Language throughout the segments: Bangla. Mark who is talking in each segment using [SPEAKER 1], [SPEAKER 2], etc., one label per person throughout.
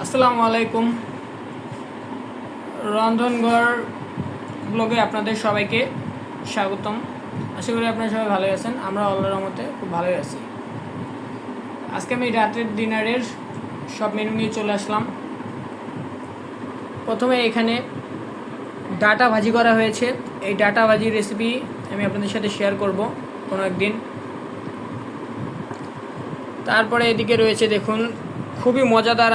[SPEAKER 1] আসসালামু আলাইকুম। রন্ধনঘর ব্লগে আপনাদের সবাইকে স্বাগতম। আশা করি আপনারা সবাই ভালোই আছেন। আমরা আল্লাহর রহমতে খুব ভালোই আছি। আজকে আমি রাতের ডিনারের সব মেনু নিয়ে চলে আসলাম। প্রথমে এখানে ডাটা ভাজি করা হয়েছে। এই ডাটা ভাজির রেসিপি আমি আপনাদের সাথে শেয়ার করব কোনো একদিন। তারপরে এদিকে রয়েছে দেখুন খুবই মজাদার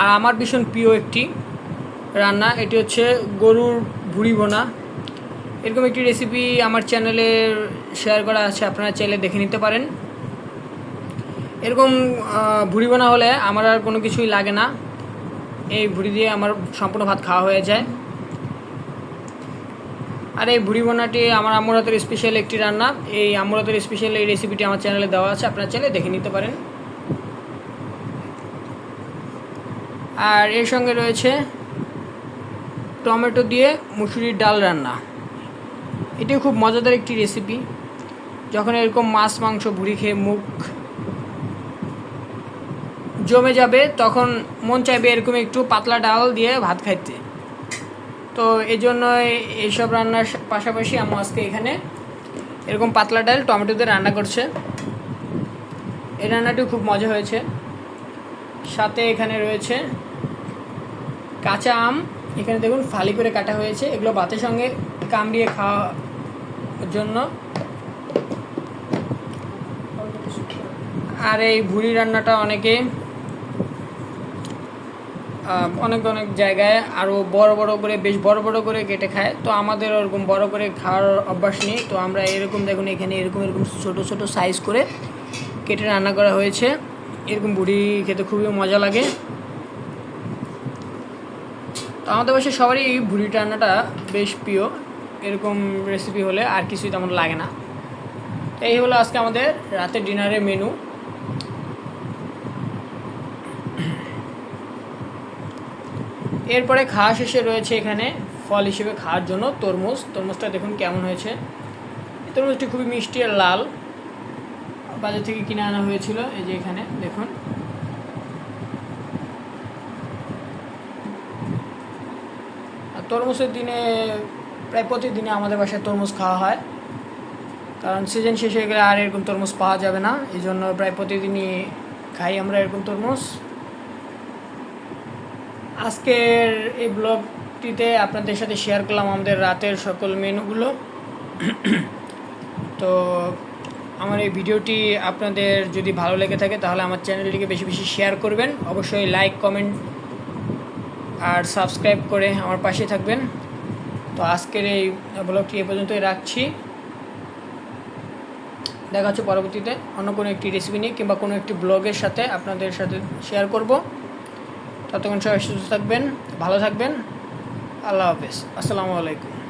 [SPEAKER 1] আর আমার ভীষণ প্রিয় একটি রান্না। এটি হচ্ছে গরুর ভুঁড়ি ভোনা। এরকম একটি রেসিপি আমার চ্যানেলে শেয়ার করা আছে, আপনারা চাইলে দেখে নিতে পারেন। এরকম ভুঁড়ি ভোনা হলে আমার আর কোনো কিছুই লাগে না, এই ভুঁড়ি দিয়ে আমার সম্পূর্ণ ভাত খাওয়া হয়ে যায়। আর এই ভুঁড়ি ভোনাটি আমার আম্মুর হাতের স্পেশাল একটি রান্না। এই আম্মুর হাতের স্পেশাল এই রেসিপিটি আমার চ্যানেলে দেওয়া আছে, আপনারা চাইলে দেখে নিতে পারেন। আর এর সঙ্গে রয়েছে টমেটো দিয়ে মুসুরির ডাল রান্না। এটিও খুব মজাদার একটি রেসিপি। যখন এরকম মাছ মাংস ভুঁড়ি খেয়ে মুখ জমে যাবে তখন মন চাইবে এরকম একটু পাতলা ডাল দিয়ে ভাত খাইতে। তো এই জন্য এইসব রান্নার পাশাপাশি আম্মু আজকে এখানে এরকম পাতলা ডাল টমেটো দিয়ে রান্না করছে। এই রান্নাটিও খুব মজা হয়েছে। সাথে এখানে রয়েছে কাঁচা আম, এখানে দেখুন ফালি করে কাটা হয়েছে। এগুলো ভাতের সঙ্গে কামড়িয়ে খাওয়ার জন্য। আর এই ভুঁড়ি রান্নাটা অনেকে অনেক জায়গায় আরও বড় করে বেশ বড় করে কেটে খায়। তো আমাদের ওরকম বড় করে খাওয়ার অভ্যাস নেই। তো আমরা এরকম দেখুন এখানে এরকম ছোট সাইজ করে কেটে রান্না করা হয়েছে। এরকম ভুঁড়ি খেতে খুবই মজা লাগে। তো আমাদের বাসায় সবারই এই ভুঁড়ি রান্নাটা বেশ প্রিয়। এরকম রেসিপি হলে আর কিছুই তেমন লাগে না। এই হলো আজকে আমাদের রাতের ডিনারের মেনু। এরপরে খাওয়া শেষে রয়েছে এখানে ফল হিসেবে খাওয়ার জন্য তরমুজটা দেখুন কেমন হয়েছে। তরমুজটি খুবই মিষ্টি আর লাল, বাজার থেকে কিনে আনা হয়েছিল। এই যে এখানে দেখুন। আর তরমুজের দিনে প্রায় প্রতিদিনে আমাদের বাসায় তরমুজ খাওয়া হয়, কারণ সিজন শেষ হয়ে গেলে আর এরকম তরমুজ পাওয়া যাবে না। এই জন্য প্রায় প্রতিদিনই খাই আমরা এরকম তরমুজ। আজকের এই ব্লগটিতে আপনাদের সাথে শেয়ার করলাম আমাদের রাতের সকল মেনুগুলো। তো আমার এই ভিডিওটি আপনাদের যদি ভালো লেগে থাকে তাহলে আমার চ্যানেলটিকে বেশি শেয়ার করবেন। অবশ্যই লাইক কমেন্ট আর সাবস্ক্রাইব করে আমার পাশে থাকবেন। তো আজকের এই ব্লগটি এ পর্যন্তই রাখছি। দেখা হচ্ছে পরবর্তীতে অন্য কোনো একটি রেসিপি নিয়ে কিংবা কোনো একটি ব্লগের সাথে আপনাদের সাথে শেয়ার করব। ততক্ষণ সবাই সুস্থ থাকবেন, ভালো থাকবেন। আল্লাহ হাফেজ। আসসালামু আলাইকুম।